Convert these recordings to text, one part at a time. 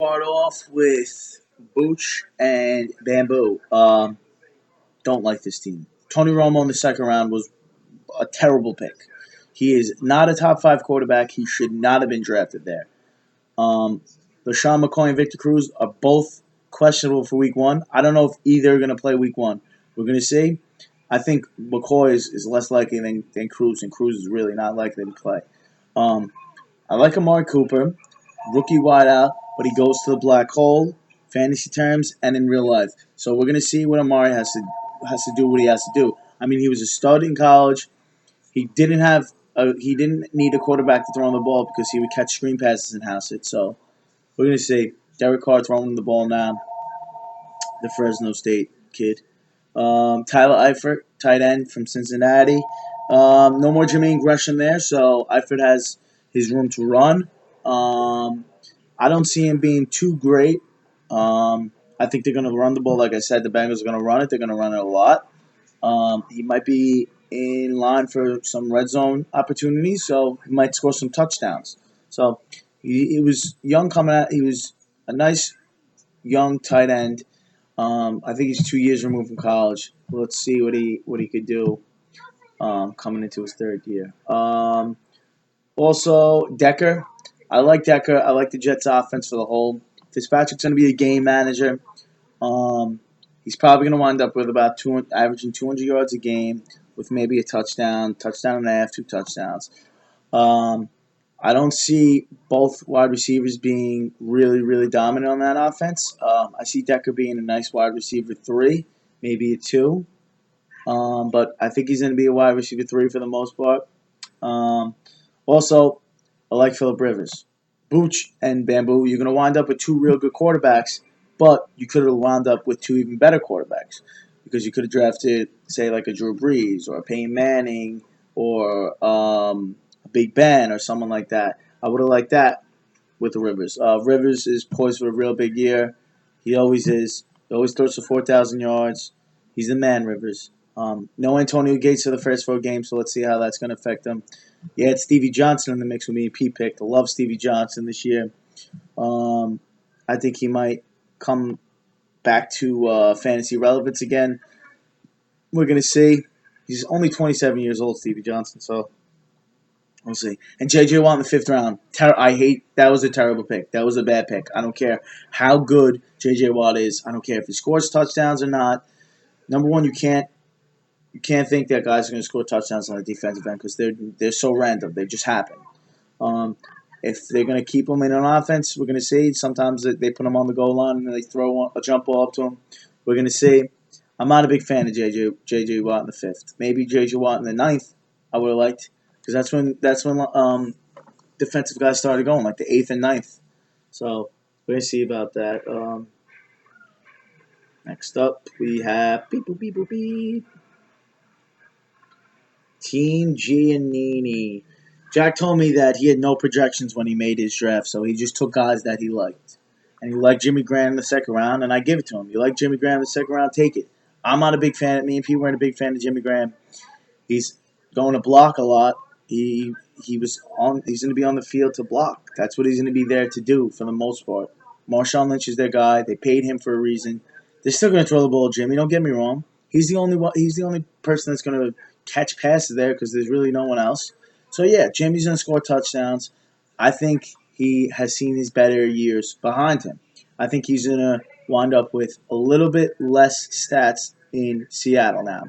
Start off with Booch and Bamboo. Don't like this team. Tony Romo in the second round was a terrible pick. He is not a top five quarterback. He should not have been drafted there. Um, LaShawn McCoy and Victor Cruz are both questionable for week one. I don't know if either are going to play week one. We're going to see. I think McCoy is less likely than Cruz, and Cruz is really not likely to play. Um, I like Amari Cooper, rookie wideout, but he goes to the black hole, fantasy terms, and in real life. So we're gonna see what Amari has to do what he has to do. I mean, he was a stud in college. He didn't need a quarterback to throw him the ball because he would catch screen passes and house it. So we're gonna see Derek Carr throwing him the ball now, the Fresno State kid. Tyler Eifert, tight end from Cincinnati. No more Jermaine Gresham there, so Eifert has his room to run. I don't see him being too great. I think they're going to run the ball. Like I said, the Bengals are going to run it. They're going to run it a lot. He might be in line for some red zone opportunities, so he might score some touchdowns. So he was young coming out. He was a nice young tight end. I think he's 2 years removed from college. Let's see what he could do coming into his third year. Also, Decker. I like Decker. I like the Jets' offense for the whole. Fitzpatrick's going to be a game manager. Um, he's probably going to wind up with about averaging 200 yards a game with maybe a touchdown, touchdown and a half, two touchdowns. Um, I don't see both wide receivers being really, really dominant on that offense. I see Decker being a nice wide receiver three, maybe a two. But I think he's going to be a wide receiver three for the most part. Um, Also, I like Philip Rivers. Booch and Bamboo, you're going to wind up with two real good quarterbacks, but you could have wound up with two even better quarterbacks because you could have drafted, say, like a Drew Brees or a Peyton Manning or a Big Ben or someone like that. I would have liked that with the Rivers. Rivers is poised for a real big year. He always is. He always throws for 4,000 yards. He's the man, Rivers. No Antonio Gates for the first four games, so let's see how that's going to affect him. Yeah, it's Stevie Johnson in the mix with me. P picked. I love Stevie Johnson this year. Um, I think he might come back to fantasy relevance again. We're going to see. He's only 27 years old, Stevie Johnson, so we'll see. And J.J. Watt in the fifth round. I hate that was a terrible pick. That was a bad pick. I don't care how good J.J. Watt is. I don't care if he scores touchdowns or not. Number one, you can't think that guys are going to score touchdowns on the defensive end because they're so random. They just happen. Um, if they're going to keep them in on offense, we're going to see. Sometimes they put them on the goal line and they throw a jump ball up to them. We're going to see. I'm not a big fan of J.J. Watt in the fifth. Maybe J.J. Watt in the ninth. I would have liked because that's when defensive guys started going, like the eighth and ninth. So we're going to see about that. Next up, we have beep boop beep boop beep. Team Giannini. Jack told me that he had no projections when he made his draft, so he just took guys that he liked. And he liked Jimmy Graham in the second round, and I give it to him. You like Jimmy Graham in the second round, take it. I'm not a big fan. Me and Pete weren't a big fan of Jimmy Graham. He's going to block a lot. He's going to be on the field to block. That's what he's going to be there to do for the most part. Marshawn Lynch is their guy. They paid him for a reason. They're still going to throw the ball, Jimmy. Don't get me wrong. He's the only person that's going to catch passes there because there's really no one else. So yeah, Jimmy's going to score touchdowns. I think he has seen his better years behind him. I think he's going to wind up with a little bit less stats in Seattle now.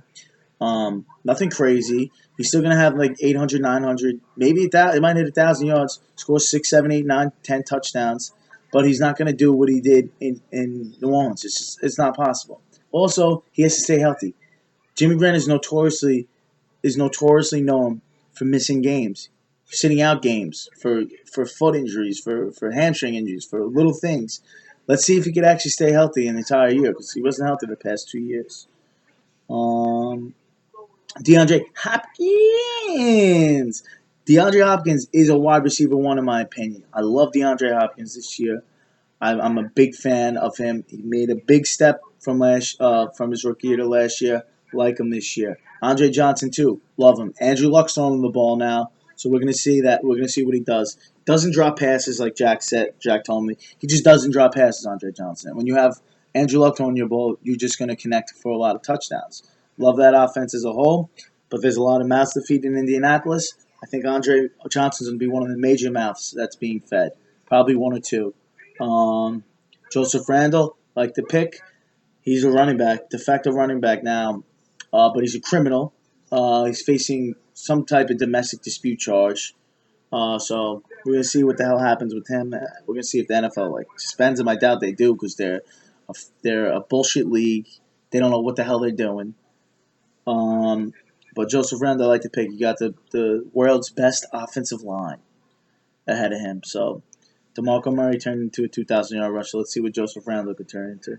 Nothing crazy. He's still gonna have like 800, 900, maybe it might hit 1,000 yards, score 6, 7, 8, 9, 10 touchdowns, but he's not gonna do what he did in New Orleans. It's not possible. Also, he has to stay healthy. Jimmy Graham is notoriously known for missing games, sitting out games for foot injuries, for hamstring injuries, for little things. Let's see if he could actually stay healthy an entire year because he wasn't healthy the past 2 years. Um, DeAndre Hopkins. DeAndre Hopkins is a wide receiver one in my opinion. I love DeAndre Hopkins this year. I'm a big fan of him. He made a big step from his rookie year to last year. Like him this year. Andre Johnson too. Love him. Andrew Luck's throwing the ball now, so we're gonna see that. We're gonna see what he does. Doesn't drop passes like Jack said. Jack told me he just doesn't drop passes. Andre Johnson. When you have Andrew Luck throwing your ball, you're just going to connect for a lot of touchdowns. Love that offense as a whole, but there's a lot of mouths to feed in Indianapolis. I think Andre Johnson's going to be one of the major mouths that's being fed. Probably one or two. Um, Joseph Randall, like the pick. He's a running back, de facto running back now, but he's a criminal. He's facing some type of domestic dispute charge. So we're gonna see what the hell happens with him. We're gonna see if the NFL like suspends him. I doubt they do because they're a bullshit league. They don't know what the hell they're doing. Um, but Joseph Randle, I like to pick. You got the world's best offensive line ahead of him. So DeMarco Murray turned into a 2,000-yard rusher. Let's see what Joseph Randle could turn into.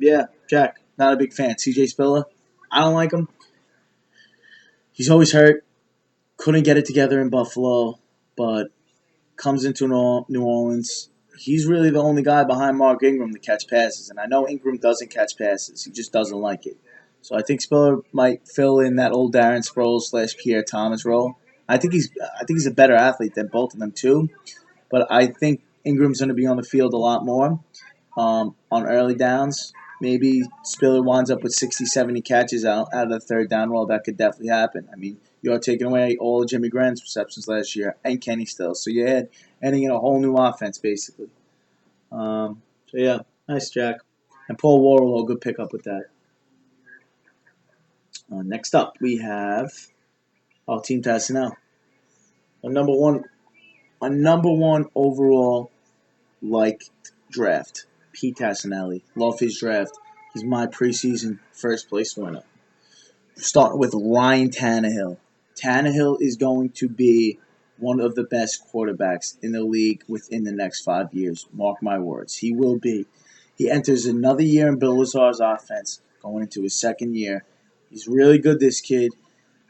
Yeah, Jack, not a big fan. C.J. Spiller, I don't like him. He's always hurt. Couldn't get it together in Buffalo, but comes into New Orleans. He's really the only guy behind Mark Ingram to catch passes, and I know Ingram doesn't catch passes. He just doesn't like it. So I think Spiller might fill in that old Darren Sproles / Pierre Thomas role. I think he's a better athlete than both of them too, but I think Ingram's going to be on the field a lot more on early downs. Maybe Spiller winds up with 60, 70 catches out of the third down role. That could definitely happen. I mean, you're taking away all of Jimmy Graham's receptions last year and Kenny Stills. So you're adding in a whole new offense, basically. Yeah, nice, Jack. And Paul Worrell, good pickup with that. Next up, we have our Team Tassinel. A number one overall liked draft. Pete Tassinelli. Love his draft. He's my preseason first place winner. Starting with Ryan Tannehill. Tannehill is going to be one of the best quarterbacks in the league within the next 5 years. Mark my words. He will be. He enters another year in Bill Lazar's offense, going into his second year. He's really good, this kid.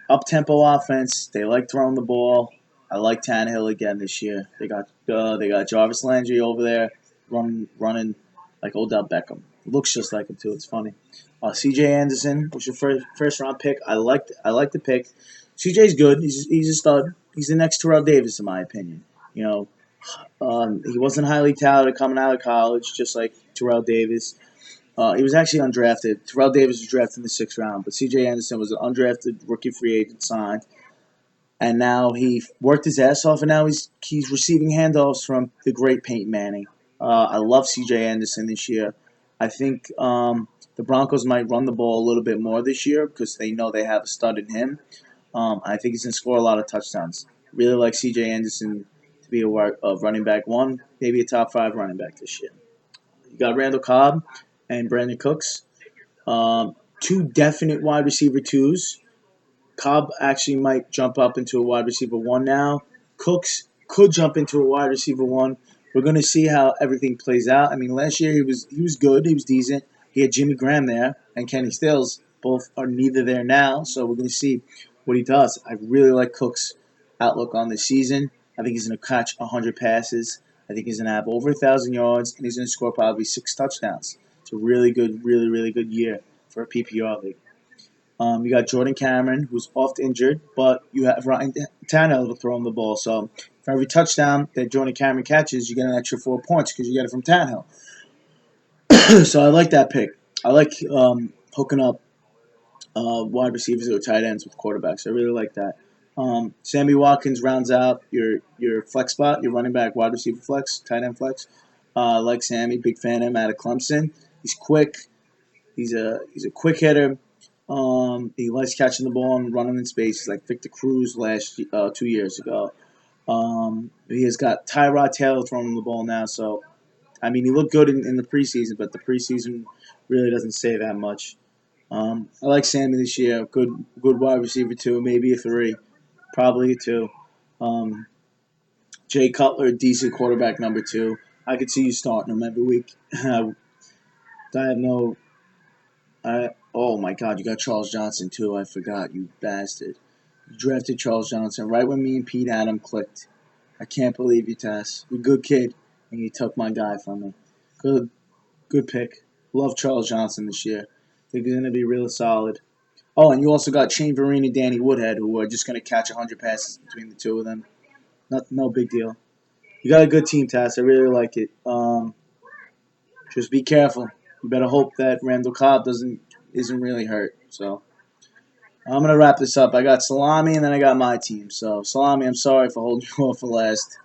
Up-tempo offense. They like throwing the ball. I like Tannehill again this year. They got Jarvis Landry over there running like Odell Beckham. Looks just like him too. It's funny. C.J. Anderson was your first round pick. I like the pick. C.J.'s good. He's a stud. He's the next Terrell Davis in my opinion. You know, he wasn't highly touted coming out of college, just like Terrell Davis. He was actually undrafted. Terrell Davis was drafted in the 6th round, but C.J. Anderson was an undrafted rookie free agent signed, and now he worked his ass off, and now he's receiving handoffs from the great Peyton Manning. I love C.J. Anderson this year. I think the Broncos might run the ball a little bit more this year because they know they have a stud in him. I think he's going to score a lot of touchdowns. Really like C.J. Anderson to be a running back one, maybe a top 5 running back this year. You got Randall Cobb and Brandon Cooks. Two definite wide receiver twos. Cobb actually might jump up into a wide receiver one now. Cooks could jump into a wide receiver one. We're going to see how everything plays out. I mean, last year he was good. He was decent. He had Jimmy Graham there and Kenny Stills. Both are neither there now, so we're going to see what he does. I really like Cook's outlook on the season. I think he's going to catch 100 passes. I think he's going to have over 1,000 yards, and he's going to score probably 6 touchdowns. It's a really good, really, really good year for a PPR league. You got Jordan Cameron, who's oft injured, but you have Ryan Tannehill to throw him the ball. So for every touchdown that Jordan Cameron catches, you get an extra 4 points because you get it from Tannehill. So I like that pick. I like hooking up wide receivers or tight ends with quarterbacks. I really like that. Sammy Watkins rounds out your flex spot, your running back, wide receiver flex, tight end flex. I like Sammy, big fan of him out of Clemson. He's quick. He's a quick hitter. He likes catching the ball and running in space. He's like Victor Cruz 2 years ago. He has got Tyrod Taylor throwing him the ball now. So, I mean, he looked good in the preseason, but the preseason really doesn't say that much. I like Sammy this year. Good wide receiver two, maybe a 3, probably a 2. Um, Jay Cutler, decent quarterback number 2. I could see you starting him every week. I have no. Oh my God, you got Charles Johnson too. I forgot, you bastard. You drafted Charles Johnson right when me and Pete Adam clicked. I can't believe you, Tess. You're a good kid, and you took my guy from me. Good pick. Love Charles Johnson this year. Think he's going to be real solid. Oh, and you also got Shane Vereen and Danny Woodhead, who are just going to catch 100 passes between the two of them. No big deal. You got a good team, Tass. I really like it. Just be careful. You better hope that Randall Cobb isn't really hurt. So I'm gonna wrap this up. I got Salami and then I got my team. So Salami, I'm sorry for holding you off for last.